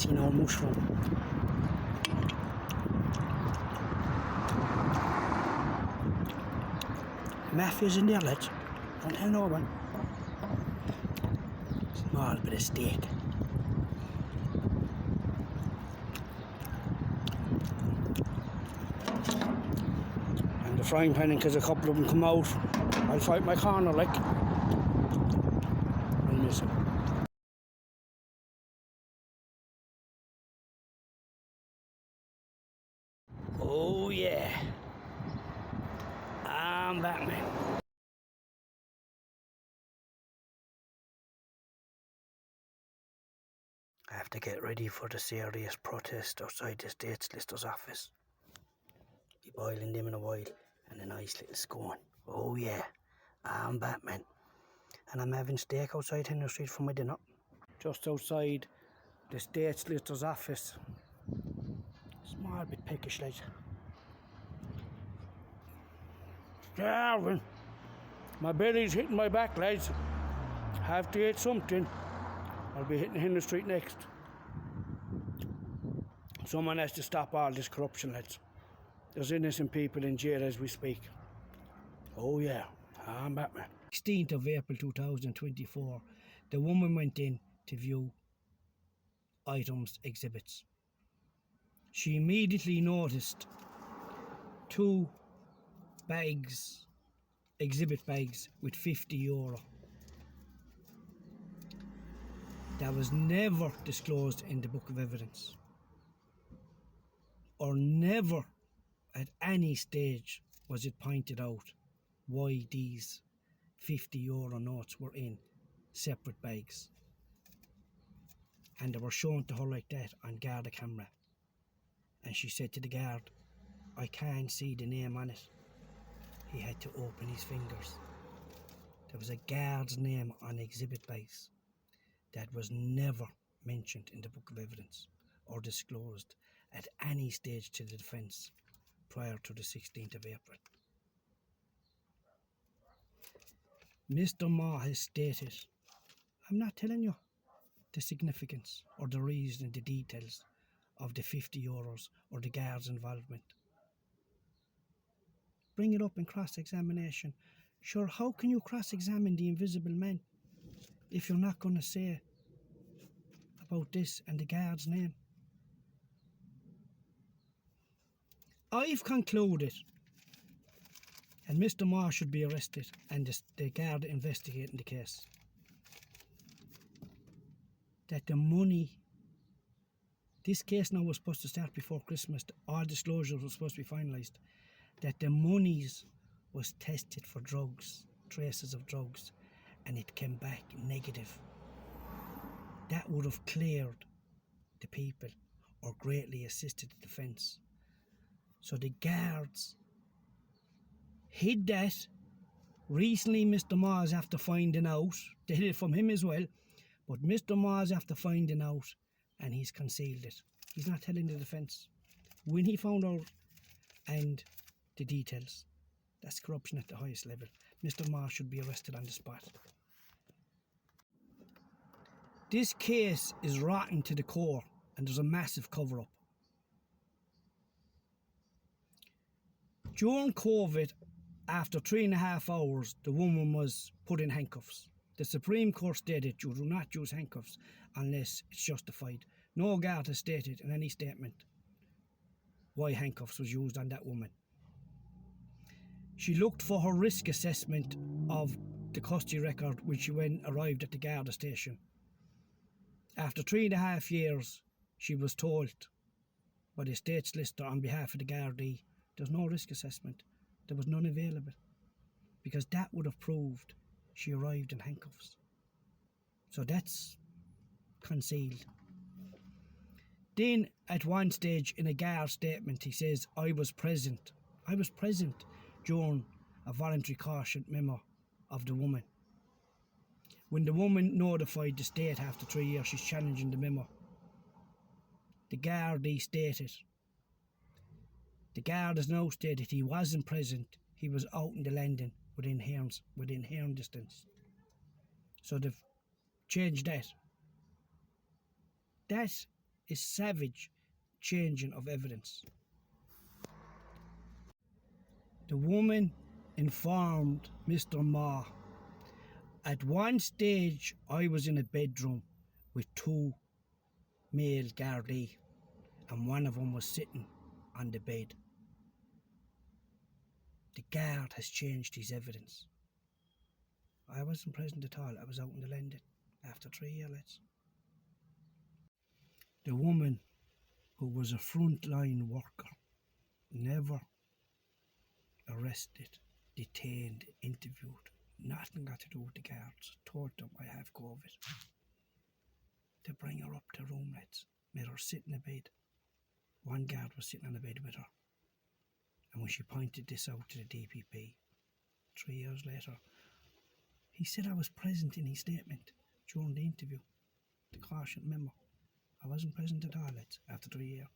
fancy now mushroom. Mafia's in there, lads. Don't tell no one. Small bit of steak. And the frying pan, in case a couple of them come out, I'll fight my corner like. I'll miss it. Oh yeah. I'm Batman. I have to get ready for the serious protest outside the State Solicitor's office. Be boiling them in a while and a nice little scone. Oh yeah, I'm Batman. And I'm having steak outside Henry Street for my dinner. Just outside the State Solicitor's office. Small bit peckish, lads. Starving. My belly's hitting my back, lads. Have to eat something. I'll be hitting Henry Street next. Someone has to stop all this corruption, lads. There's innocent people in jail as we speak. Oh yeah, I'm Batman. 16th of April 2024, the woman went in to view items, exhibits. She immediately noticed 2 bags, exhibit bags with €50. That was never disclosed in the book of evidence, or never at any stage was it pointed out why these €50 notes were in separate bags. And they were shown to her like that on Garda camera. And she said to the guard, I can't see the name on it. He had to open his fingers. There was a guard's name on exhibit bags that was never mentioned in the book of evidence or disclosed at any stage to the defence prior to the 16th of April. Mr. Moore has stated, I'm not telling you the significance or the reason, the details of the €50 or the guard's involvement. Bring it up in cross-examination. Sure, how can you cross-examine the invisible man if you're not going to say about this and the guard's name? I've concluded, and Mr. Moore should be arrested and the guard investigating the case, that the money, this case now was supposed to start before Christmas, all disclosures were supposed to be finalised, that the monies was tested for drugs, traces of drugs, and it came back negative. That would have cleared the people or greatly assisted the defence. So the guards hid that. Recently Mr. Moores, after finding out, they hid it from him as well, but Mr. Moores, after finding out, and he's concealed it. He's not telling the defence. When he found out and the details, that's corruption at the highest level. Mr. Moore should be arrested on the spot. This case is rotten to the core and there's a massive cover-up. During COVID, after 3.5 hours, the woman was put in handcuffs. The Supreme Court stated you do not use handcuffs unless it's justified. No guard has stated in any statement why handcuffs was used on that woman. She looked for her risk assessment of the custody record when she arrived at the Garda station. After 3.5 years, she was told by the State Solicitor on behalf of the Gardaí, there's no risk assessment. There was none available, because that would have proved she arrived in handcuffs. So that's concealed. Then at one stage in a guard statement he says, I was present during a voluntary caution memo of the woman. When the woman notified the state after 3 years she's challenging the memo, the Gardaí stated, the guard has now stated he wasn't present, he was out in the landing within hearing distance. So they've changed that. That is savage changing of evidence. The woman informed Mr. Ma, at one stage I was in a bedroom with two male Gardaí and one of them was sitting on the bed. The guard has changed his evidence. I wasn't present at all. I was out in the landing after 3 years, lads. The woman who was a frontline worker, never arrested, detained, interviewed, nothing got to do with the guards, told them I have COVID. They bring her up to room, lads, made her sit in a bed. One guard was sitting on the bed with her. And when she pointed this out to the DPP, 3 years later, he said I was present in his statement during the interview, the caution memo. I wasn't present at all, lads, after 3 years.